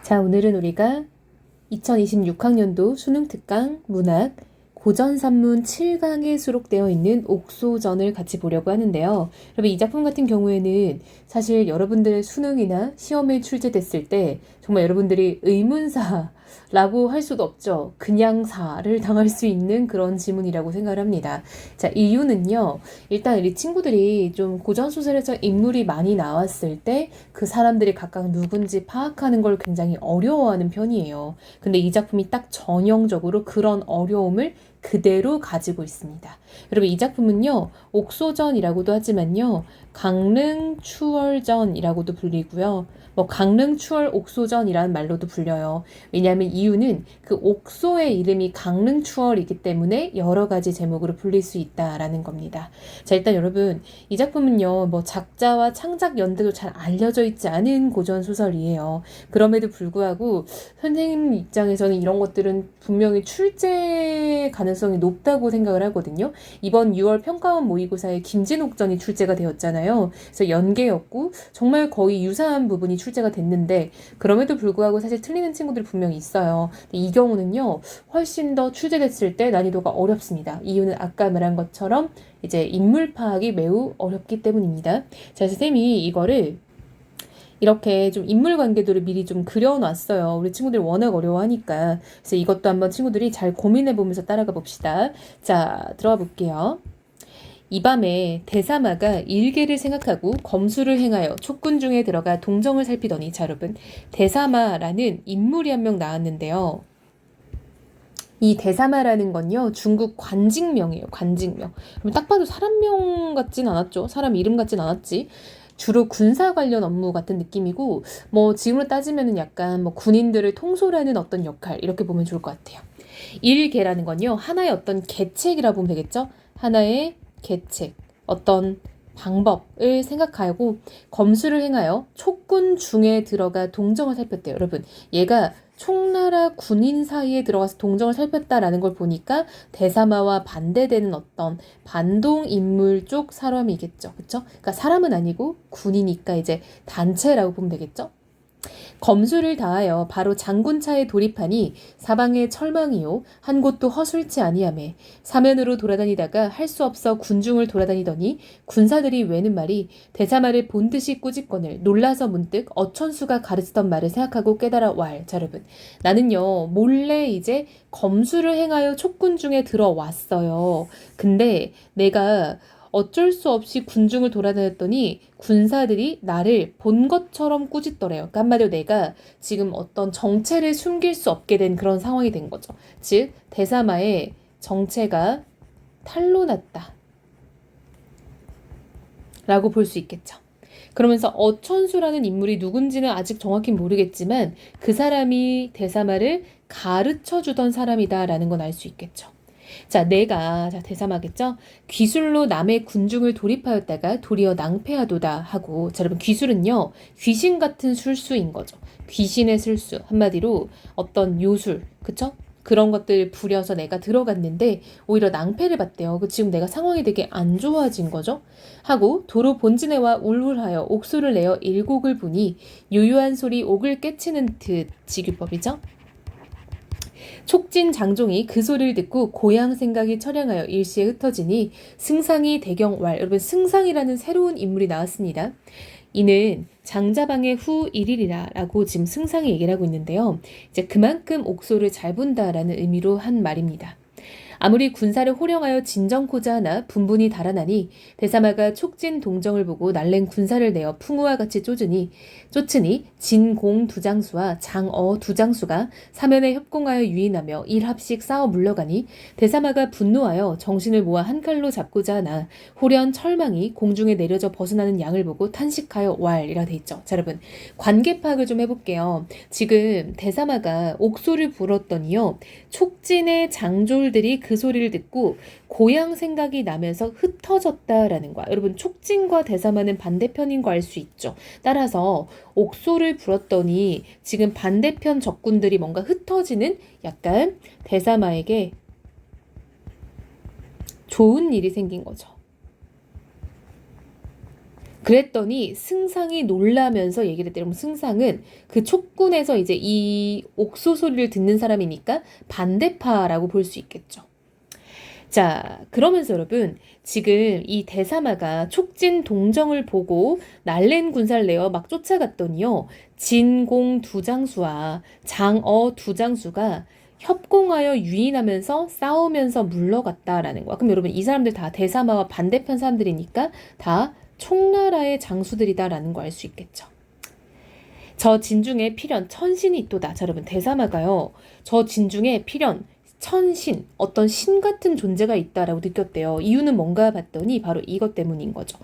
자, 오늘은 우리가 2026학년도 수능 특강 문학 고전산문 7강에 수록되어 있는 옥소전을 같이 보려고 하는데요. 여러분, 이 작품 같은 경우에는 사실 여러분들의 수능이나 시험에 출제됐을 때 정말 여러분들이 의문사라고 할 수도 없죠. 그냥 사를 당할 수 있는 그런 지문이라고 생각을 합니다. 자, 이유는요. 일단 우리 친구들이 좀 고전소설에서 인물이 많이 나왔을 때 그 사람들이 각각 누군지 파악하는 걸 굉장히 어려워하는 편이에요. 근데 이 작품이 딱 전형적으로 그런 어려움을 그대로 가지고 있습니다. 여러분, 이 작품은요, 옥소전이라고도 하지만요, 강릉추월전이라고도 불리고요, 강릉추월 옥소전이라는 말로도 불려요. 왜냐하면 이유는 그 옥소의 이름이 강릉추월이기 때문에 여러 가지 제목으로 불릴 수 있다라는 겁니다. 자, 일단 여러분, 이 작품은요, 작자와 창작 연대도 잘 알려져 있지 않은 고전 소설이에요. 그럼에도 불구하고 선생님 입장에서는 이런 것들은 분명히 출제 가능성이 높다고 생각을 하거든요. 이번 6월 평가원 모의고사에 김진옥전이 출제가 되었잖아요. 그래서 연계였고 정말 거의 유사한 부분이 출제가 됐는데 그럼에도 불구하고 사실 틀리는 친구들이 분명히 있어요. 이 경우는요, 훨씬 더 출제됐을 때 난이도가 어렵습니다. 이유는 아까 말한 것처럼 이제 인물 파악이 매우 어렵기 때문입니다. 자, 그래서 쌤이 이거를 이렇게 좀 인물 관계도를 미리 좀 그려놨어요. 우리 친구들이 워낙 어려워하니까. 그래서 이것도 한번 친구들이 잘 고민해보면서 따라가 봅시다. 자, 들어가 볼게요. 이 밤에 대사마가 일개를 생각하고 검수를 행하여 촉군 중에 들어가 동정을 살피더니, 자, 여러분, 대사마라는 인물이 한 명 나왔는데요. 이 대사마라는 건요, 중국 관직명이에요. 관직명. 딱 봐도 사람명 같진 않았죠. 사람 이름 같진 않았지. 주로 군사 관련 업무 같은 느낌이고, 지금으로 따지면은 약간 군인들을 통솔하는 어떤 역할, 이렇게 보면 좋을 것 같아요. 일개라는 건요, 하나의 어떤 계책이라 보면 되겠죠? 하나의 계책, 어떤 방법을 생각하고 검수를 행하여 촉군 중에 들어가 동정을 살폈대요. 여러분, 얘가 총나라 군인 사이에 들어가서 동정을 살폈다라는 걸 보니까 대사마와 반대되는 어떤 반동 인물 쪽 사람이겠죠. 그쵸? 그러니까 사람은 아니고 군이니까 이제 단체라고 보면 되겠죠? 검수를 다하여 바로 장군차에 돌입하니 사방에 철망이요 한 곳도 허술치 아니하매 사면으로 돌아다니다가 할 수 없어 군중을 돌아다니더니 군사들이 외는 말이 대사마를 본듯이 꾸짖거늘 놀라서 문득 어천수가 가르치던 말을 생각하고 깨달아 왈. 자, 여러분, 나는요 몰래 이제 검수를 행하여 촉군 중에 들어왔어요. 근데 내가 어쩔 수 없이 군중을 돌아다녔더니 군사들이 나를 본 것처럼 꾸짖더래요. 그러니까 한마디로 내가 지금 어떤 정체를 숨길 수 없게 된 그런 상황이 된 거죠. 즉, 대사마의 정체가 탄로났다 라고 볼 수 있겠죠. 그러면서 어천수라는 인물이 누군지는 아직 정확히 모르겠지만 그 사람이 대사마를 가르쳐주던 사람이다라는 건 알 수 있겠죠. 자, 대사마겠죠? 귀술로 남의 군중을 돌입하였다가 도리어 낭패하도다 하고, 자, 여러분, 귀술은요, 귀신 같은 술수인 거죠. 귀신의 술수. 한마디로 어떤 요술, 그쵸? 그런 것들 부려서 내가 들어갔는데 오히려 낭패를 봤대요. 지금 내가 상황이 되게 안 좋아진 거죠. 하고 도로 본진에와 울울하여 옥소를 내어 일곡을 부니 유유한 소리 옥을 깨치는 듯 지규법이죠. 촉진 장종이 그 소리를 듣고 고향 생각이 처량하여 일시에 흩어지니 승상이 대경왈. 여러분, 승상이라는 새로운 인물이 나왔습니다. 이는 장자방의 후 1일이라 라고 지금 승상이 얘기를 하고 있는데요. 이제 그만큼 옥소를 잘 본다라는 의미로 한 말입니다. 아무리 군사를 호령하여 진정코자 하나 분분히 달아나니 대사마가 촉진 동정을 보고 날랭 군사를 내어 풍우와 같이 쫓으니 진공 두장수와 장어 두장수가 사면에 협공하여 유인하며 일합씩 싸워 물러가니 대사마가 분노하여 정신을 모아 한 칼로 잡고자 하나 호련 철망이 공중에 내려져 벗어나는 양을 보고 탄식하여 왈이라 돼 있죠. 자, 여러분, 관계 파악을 좀 해볼게요. 지금 대사마가 옥소를 불었더니요, 촉진의 장졸들이 그 소리를 듣고 고향 생각이 나면서 흩어졌다라는 거야. 여러분, 촉진과 대사마는 반대편인 거 알 수 있죠. 따라서 옥소를 불었더니 지금 반대편 적군들이 뭔가 흩어지는, 약간 대사마에게 좋은 일이 생긴 거죠. 그랬더니 승상이 놀라면서 얘기를 했대요. 그럼 승상은 그 촉군에서 이제 이 옥소 소리를 듣는 사람이니까 반대파라고 볼 수 있겠죠. 자, 그러면서 여러분, 지금 이 대사마가 촉진 동정을 보고 날랜 군사를 내어 막 쫓아갔더니요, 진공 두 장수와 장어 두 장수가 협공하여 유인하면서 싸우면서 물러갔다라는 거야. 그럼 여러분, 이 사람들 다 대사마와 반대편 사람들이니까 다 총나라의 장수들이다라는 거 알 수 있겠죠. 저 진중에 필연 천신이 있도다. 자, 여러분, 대사마가요, 저 진중에 필연 천신, 어떤 신 같은 존재가 있다라고 느꼈대요. 이유는 뭔가 봤더니 바로 이것 때문인 거죠.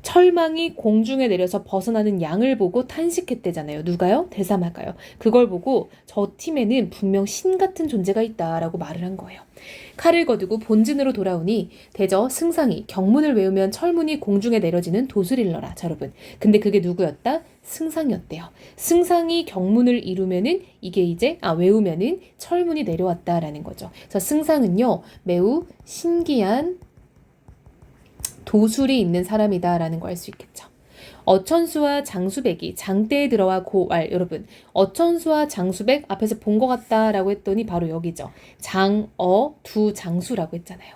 철망이 공중에 내려서 벗어나는 양을 보고 탄식했대잖아요. 누가요? 대사마가요. 그걸 보고 저 팀에는 분명 신 같은 존재가 있다라고 말을 한 거예요. 칼을 거두고 본진으로 돌아오니 대저 승상이 경문을 외우면 철문이 공중에 내려지는 도술일러라. 자, 여러분. 근데 그게 누구였다? 승상이었대요. 승상이 경문을 이루면은 이게 이제 외우면은 철문이 내려왔다라는 거죠. 그래서 승상은요, 매우 신기한 도술이 있는 사람이다라는 거 알 수 있겠죠. 어천수와 장수백이 장대에 들어와 고왈. 여러분, 어천수와 장수백 앞에서 본 것 같다라고 했더니 바로 여기죠. 장어 두 장수라고 했잖아요.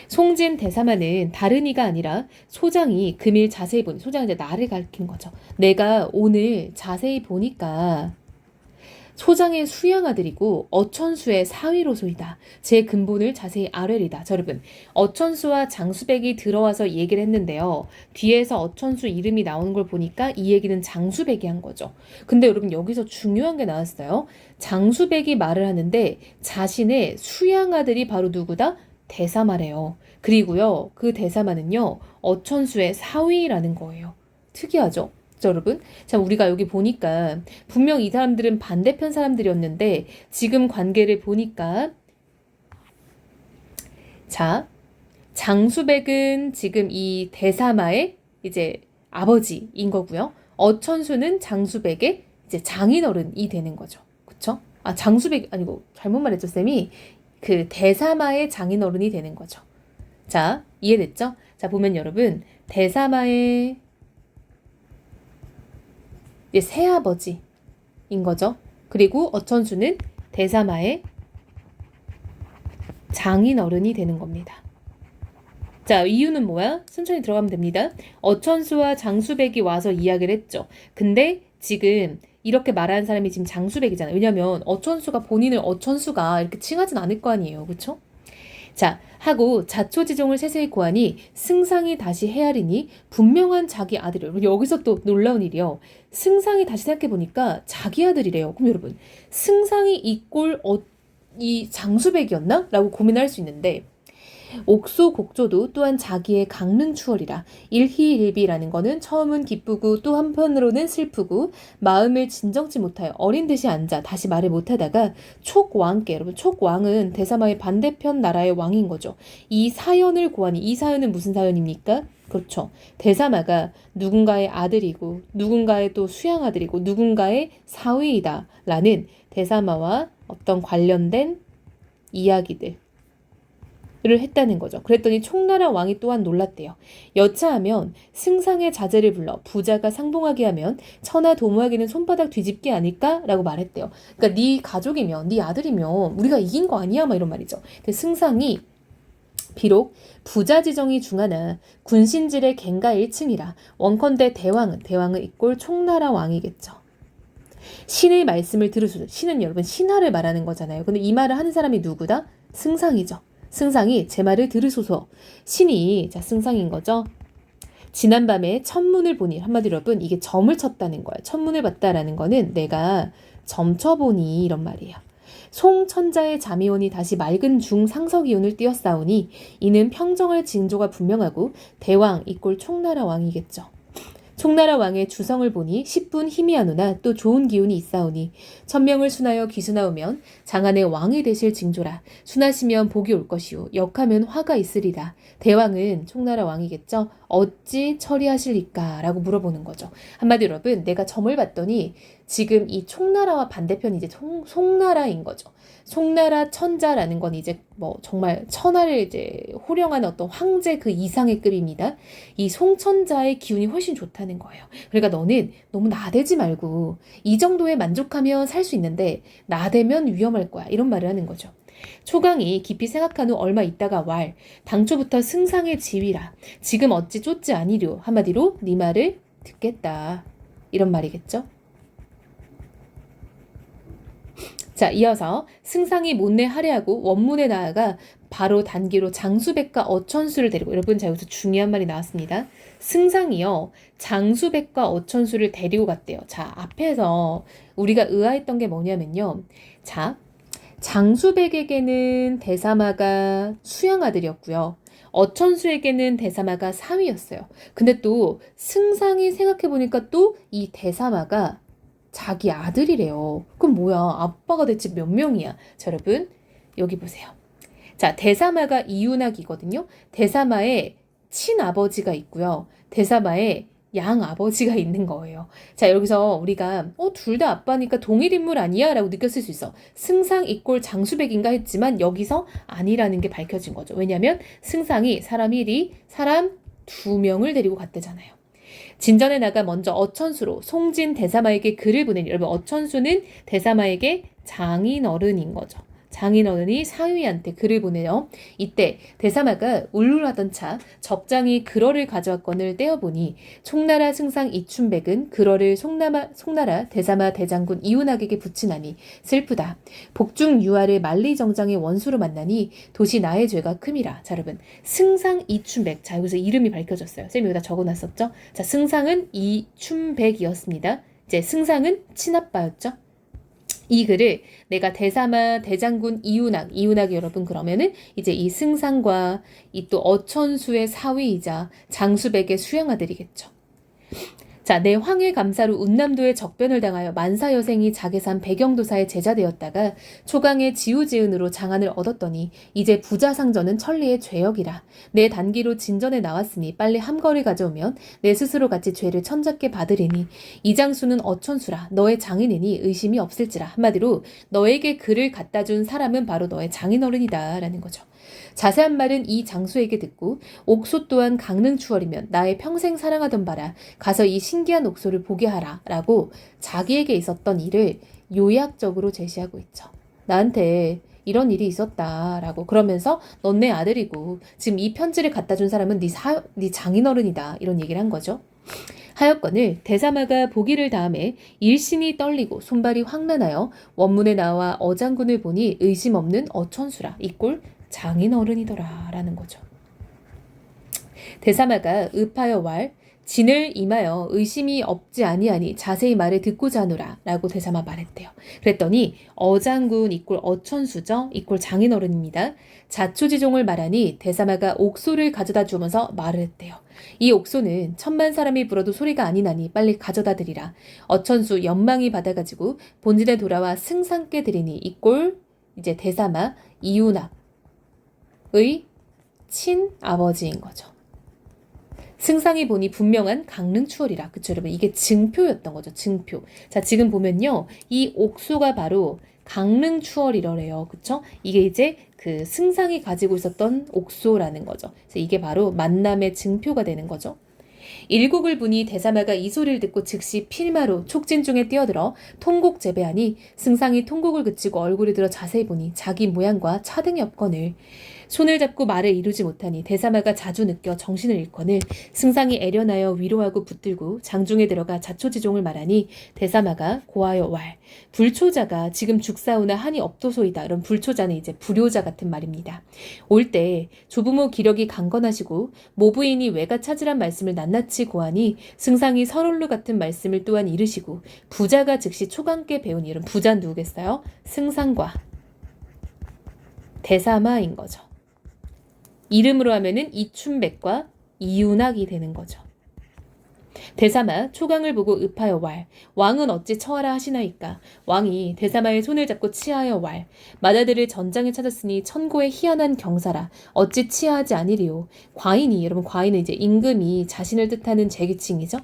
송진 대사마는 다른 이가 아니라 소장이 금일 자세히 보니, 소장이 이제 나를 가리킨 거죠. 내가 오늘 자세히 보니까 소장의 수양아들이고 어천수의 사위로소이다. 제 근본을 자세히 아뢰리다. 자, 여러분, 어천수와 장수백이 들어와서 얘기를 했는데요. 뒤에서 어천수 이름이 나오는 걸 보니까 이 얘기는 장수백이 한 거죠. 근데 여러분, 여기서 중요한 게 나왔어요. 장수백이 말을 하는데 자신의 수양아들이 바로 누구다? 대사마래요. 그리고요, 그 대사마는요, 어천수의 사위라는 거예요. 특이하죠? 여러분, 자, 우리가 여기 보니까 분명 이 사람들은 반대편 사람들이었는데 지금 관계를 보니까, 자, 장수백은 지금 이 대사마의 이제 아버지인 거고요. 어천수는 장수백의 이제 장인어른이 되는 거죠. 그쵸? 장수백 아니고 잘못 말했죠, 쌤이. 그 대사마의 장인어른이 되는 거죠. 자, 이해됐죠? 자, 보면 여러분, 대사마의 새아버지인 거죠. 그리고 어천수는 대사마의 장인어른이 되는 겁니다. 자, 이유는 뭐야? 천천히 들어가면 됩니다. 어천수와 장수백이 와서 이야기를 했죠. 근데 지금 이렇게 말하는 사람이 지금 장수백이잖아요. 왜냐면 어천수가 본인을 어천수가 이렇게 칭하진 않을 거 아니에요. 그쵸? 자, 하고 자초지종을 세세히 고하니 승상이 다시 헤아리니 분명한 자기 아들이요. 여기서 또 놀라운 일이요. 승상이 다시 생각해보니까 자기 아들이래요. 그럼 여러분, 승상이 이 장수백이었나? 라고 고민할 수 있는데, 옥소 곡조도 또한 자기의 강릉 추월이라. 일희일비라는 거는 처음은 기쁘고 또 한편으로는 슬프고 마음을 진정치 못하여 어린 듯이 앉아 다시 말을 못하다가 촉왕께, 여러분, 촉왕은 대사마의 반대편 나라의 왕인 거죠. 이 사연을 고하니, 이 사연은 무슨 사연입니까? 그렇죠. 대사마가 누군가의 아들이고 누군가의 또 수양아들이고 누군가의 사위이다 라는 대사마와 어떤 관련된 이야기들 를 했다는 거죠. 그랬더니 총나라 왕이 또한 놀랐대요. 여차하면 승상의 자제를 불러 부자가 상봉하게 하면 천하 도모하기는 손바닥 뒤집기 아닐까? 라고 말했대요. 그러니까 네 가족이면, 네 아들이면 우리가 이긴 거 아니야? 막 이런 말이죠. 근데 승상이 비록 부자 지정이 중하나 군신질의 갱가 1층이라 원컨대 대왕은 이꼴 총나라 왕이겠죠. 신의 말씀을 들으소서. 신은 여러분 신하를 말하는 거잖아요. 근데 이 말을 하는 사람이 누구다? 승상이죠. 승상이 제 말을 들으소서. 신이, 자, 승상인 거죠. 지난밤에 천문을 보니, 한마디로 여러분 이게 점을 쳤다는 거야. 천문을 봤다라는 거는 내가 점쳐보니 이런 말이에요. 송천자의 잠이오니 다시 맑은 중상석이온을 띄었사오니 이는 평정할 징조가 분명하고 대왕 이꼴 총나라 왕이겠죠. 총나라 왕의 주성을 보니 10분 희미하노나 또 좋은 기운이 있사오니 천명을 순하여 귀순하오면 장안의 왕이 되실 징조라. 순하시면 복이 올 것이요 역하면 화가 있으리다. 대왕은 총나라 왕이겠죠. 어찌 처리하실리까? 라고 물어보는 거죠. 한마디로 여러분, 내가 점을 봤더니 지금 이 총나라와 반대편이 이제 송나라인 거죠. 송나라 천자라는 건 이제 뭐 정말 천하를 이제 호령하는 어떤 황제 그 이상의 급입니다. 이 송천자의 기운이 훨씬 좋다는 거예요. 그러니까 너는 너무 나대지 말고 이 정도에 만족하면 살 수 있는데 나대면 위험할 거야. 이런 말을 하는 거죠. 초강이 깊이 생각한 후 얼마 있다가 왈 당초부터 승상의 지위라 지금 어찌 쫓지 아니려 한마디로 네 말을 듣겠다. 이런 말이겠죠. 자, 이어서 승상이 못내 할애하고 원문에 나아가 바로 단기로 장수백과 어천수를 데리고 여러분 자 여기서 중요한 말이 나왔습니다. 승상이요 장수백과 어천수를 데리고 갔대요. 자, 앞에서 우리가 의아했던 게 뭐냐면요. 자, 장수백에게는 대사마가 수양아들이었고요. 어천수에게는 대사마가 사위였어요. 근데 또 승상이 생각해보니까 또 이 대사마가 자기 아들이래요. 그럼 뭐야? 아빠가 대체 몇 명이야? 자, 여러분 여기 보세요. 자, 대사마가 이윤학이거든요. 대사마의 친아버지가 있고요. 대사마의 양아버지가 있는 거예요. 자, 여기서 우리가 둘 다 아빠니까 동일 인물 아니야? 라고 느꼈을 수 있어. 승상 이꼴 장수백인가 했지만 여기서 아니라는 게 밝혀진 거죠. 왜냐하면 승상이 사람 1이 사람 2명을 데리고 갔대잖아요. 진전에 나가 먼저 어천수로 송진 대사마에게 글을 보내니 여러분 어천수는 대사마에게 장인어른인 거죠. 장인어른이 사위한테 글을 보내요. 이때 대사마가 울울하던 차 적장이 글어를 가져왔건을 떼어보니 총나라 승상 이춘백은 글어를 송나라 대사마 대장군 이운학에게 붙이나니 슬프다. 복중 유아를 만리정장의 원수로 만나니 도시 나의 죄가 큼이라. 자, 여러분 승상 이춘백. 자, 여기서 이름이 밝혀졌어요. 쌤이 여기다 적어놨었죠. 자, 승상은 이춘백이었습니다. 이제 승상은 친아빠였죠. 이 글을 내가 대사마 대장군 이운학이 여러분 그러면은 이제 이 승상과 이 또 어천수의 사위이자 장수백의 수양아들이겠죠. 자, 내 황해 감사로 운남도에 적변을 당하여 만사여생이 자계산 백영도사의 제자되었다가 초강의 지우지은으로 장안을 얻었더니 이제 부자상전은 천리의 죄역이라. 내 단기로 진전에 나왔으니 빨리 함거를 가져오면 내 스스로 같이 죄를 천잡게 받으리니 이장수는 어천수라 너의 장인이니 의심이 없을지라. 한마디로 너에게 글을 갖다 준 사람은 바로 너의 장인어른이다 라는 거죠. 자세한 말은 이 장수에게 듣고 옥소 또한 강릉추월이면 나의 평생 사랑하던 바라 가서 이 신기한 옥소를 보게 하라 라고 자기에게 있었던 일을 요약적으로 제시하고 있죠. 나한테 이런 일이 있었다 라고 그러면서 넌 내 아들이고 지금 이 편지를 갖다 준 사람은 네 장인어른이다 이런 얘기를 한 거죠. 하여건을 대사마가 보기를 다음에 일신이 떨리고 손발이 황난하여 원문에 나와 어장군을 보니 의심 없는 어천수라 이꼴 장인어른이더라 라는 거죠. 대사마가 읍하여 왈 진을 임하여 의심이 없지 아니하니 자세히 말을 듣고자 하노라 라고 대사마 말했대요. 그랬더니 어장군 이꼴 어천수죠. 이꼴 장인어른입니다. 자초지종을 말하니 대사마가 옥소를 가져다 주면서 말을 했대요. 이 옥소는 천만 사람이 불어도 소리가 아니나니 빨리 가져다 드리라. 어천수 연망이 받아가지고 본진에 돌아와 승상께 드리니 이꼴 이제 대사마 이윤학의 친아버지인 거죠. 승상이 보니 분명한 강릉추월이라. 그쵸 여러분 이게 증표였던 거죠. 증표. 자 지금 보면요 이 옥소가 바로 강릉추월이래요. 그쵸? 이게 이제 그 승상이 가지고 있었던 옥소라는 거죠. 그래서 이게 바로 만남의 증표가 되는 거죠. 일국을 보니 대사마가 이 소리를 듣고 즉시 필마로 촉진 중에 뛰어들어 통곡 재배하니 승상이 통곡을 그치고 얼굴을 들어 자세히 보니 자기 모양과 차등이 없거늘 손을 잡고 말을 이루지 못하니 대사마가 자주 느껴 정신을 잃거늘 승상이 애련하여 위로하고 붙들고 장중에 들어가 자초지종을 말하니 대사마가 고하여 왈 불초자가 지금 죽사오나 한이 없도소이다. 이런 불초자는 이제 불효자 같은 말입니다. 올 때 조부모 기력이 강건하시고 모부인이 외가 찾으란 말씀을 낱낱이 고하니 승상이 설올루 같은 말씀을 또한 이르시고 부자가 즉시 초강께 배우니 이런 부자는 누구겠어요? 승상과 대사마인 거죠. 이름으로 하면은 이춘백과 이윤학이 되는 거죠. 대사마 초강을 보고 읍하여 왈 왕은 어찌 처하라 하시나이까. 왕이 대사마의 손을 잡고 치하여 왈 맏아들을 전장에 찾았으니 천고의 희한한 경사라 어찌 치하하지 아니리요. 과인이 여러분 과인은 이제 임금이 자신을 뜻하는 제기칭이죠.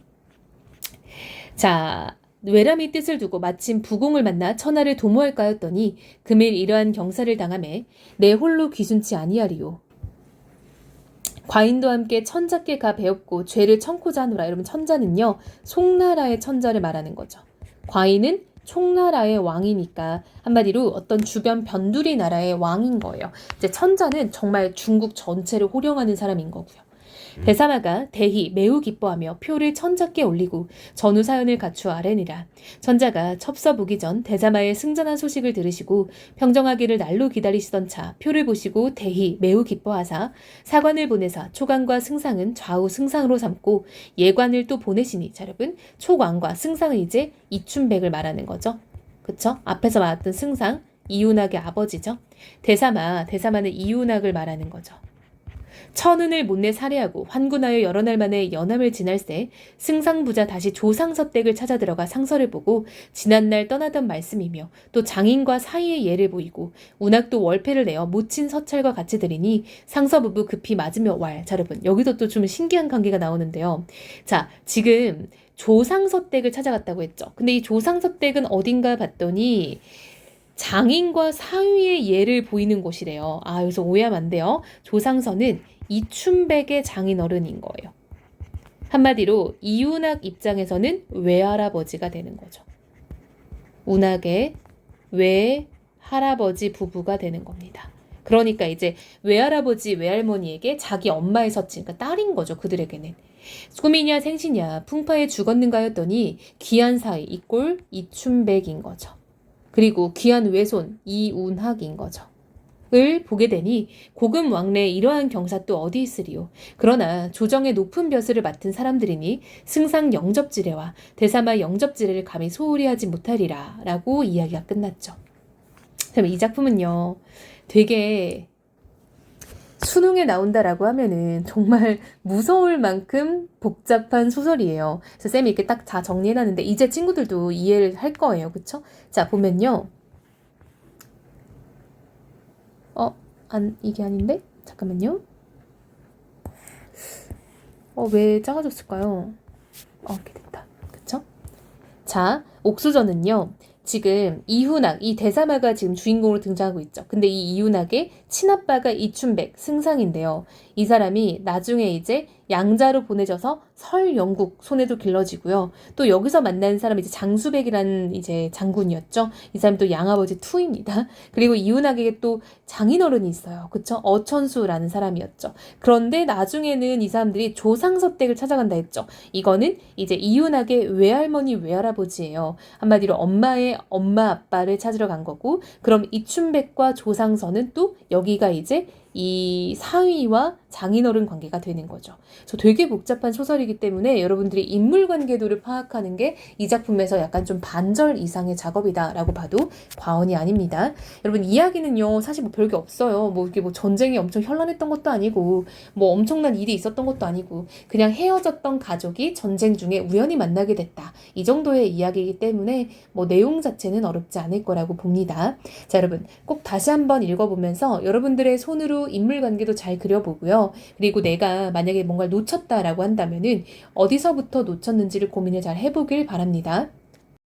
자 외람이 뜻을 두고 마침 부공을 만나 천하를 도모할까 하였더니 금일 이러한 경사를 당하매 내 홀로 귀순치 아니하리요. 과인도 함께 천자께 가 배웠고 죄를 청코자 하노라. 여러분 천자는요 송나라의 천자를 말하는 거죠. 과인은 총나라의 왕이니까 한마디로 어떤 주변 변두리 나라의 왕인 거예요. 이제 천자는 정말 중국 전체를 호령하는 사람인 거고요. 대사마가 대히 매우 기뻐하며 표를 천자께 올리고 전후 사연을 갖추어 아뢰니라. 천자가 첩서 보기 전 대사마의 승전한 소식을 들으시고 평정하기를 날로 기다리시던 차 표를 보시고 대히 매우 기뻐하사 사관을 보내사 초강과 승상은 좌우 승상으로 삼고 예관을 또 보내시니. 자, 여러분 초광과 승상은 이제 이춘백을 말하는 거죠. 그쵸? 앞에서 말했던 승상 이윤학의 아버지죠. 대사마는 이윤학을 말하는 거죠. 천은을 못내 살해하고 환군하여 여러 날 만에 연암을 지날새 승상부자 다시 조상서댁을 찾아 들어가 상서를 보고 지난날 떠나던 말씀이며 또 장인과 사이의 예를 보이고 운학도 월패를 내어 모친 서찰과 같이 들이니 상서부부 급히 맞으며 왈. 자, 여러분 여기서 또 좀 신기한 관계가 나오는데요. 자, 지금 조상서댁을 찾아갔다고 했죠. 근데 이 조상서댁은 어딘가 봤더니 장인과 사위의 예를 보이는 곳이래요. 아, 여기서 오해하면 안 돼요. 조상서는 이춘백의 장인어른인 거예요. 한마디로 이운학 입장에서는 외할아버지가 되는 거죠. 운학의 외할아버지 부부가 되는 겁니다. 그러니까 이제 외할아버지, 외할머니에게 자기 엄마의 서친, 그러니까 딸인 거죠. 그들에게는. 꿈이냐 생시냐 풍파에 죽었는가 했더니 귀한 사위, 이꼴 이춘백인 거죠. 그리고 귀한 외손 이운학인 거죠. 을 보게 되니 고금 왕래에 이러한 경사 또 어디 있으리요. 그러나 조정의 높은 벼슬을 맡은 사람들이니 승상 영접지례와 대사마 영접지례를 감히 소홀히 하지 못하리라 라고 이야기가 끝났죠. 이 작품은요 되게 수능에 나온다라고 하면은 정말 무서울 만큼 복잡한 소설이에요. 그래서 쌤이 이렇게 딱 다 정리해놨는데 이제 친구들도 이해를 할 거예요. 그쵸? 자, 보면요. 이게 아닌데? 잠깐만요. 왜 작아졌을까요? 이렇게 됐다. 그쵸? 자, 옥수전은요. 지금 이훈학, 이 대사마가 지금 주인공으로 등장하고 있죠. 근데 이 이훈학의 친아빠가 이춘백, 승상인데요. 이 사람이 나중에 이제 양자로 보내져서 설영국 손에도 길러지고요. 또 여기서 만난 사람이 이제 장수백이라는 이제 장군이었죠. 이 사람이 또 양아버지 투입니다. 그리고 이훈학에게 또 장인어른이 있어요. 그쵸? 어천수라는 사람이었죠. 그런데 나중에는 이 사람들이 조상서댁을 찾아간다 했죠. 이거는 이제 이훈학의 외할머니, 외할아버지예요. 한마디로 엄마의 엄마 아빠를 찾으러 간 거고, 그럼 이춘백과 조상서는 또 여기가 이제 이 사위와 장인어른 관계가 되는 거죠. 그래서 되게 복잡한 소설이기 때문에 여러분들이 인물 관계도를 파악하는 게 이 작품에서 약간 좀 반절 이상의 작업이다라고 봐도 과언이 아닙니다. 여러분 이야기는요 사실 뭐 별게 없어요. 뭐 이게 뭐 전쟁이 엄청 현란했던 것도 아니고 뭐 엄청난 일이 있었던 것도 아니고 그냥 헤어졌던 가족이 전쟁 중에 우연히 만나게 됐다. 이 정도의 이야기이기 때문에 뭐 내용 자체는 어렵지 않을 거라고 봅니다. 자, 여러분 꼭 다시 한번 읽어보면서 여러분들의 손으로 인물 관계도 잘 그려보고요. 그리고 내가 만약에 뭔가를 놓쳤다라고 한다면은 어디서부터 놓쳤는지를 고민을 잘 해보길 바랍니다.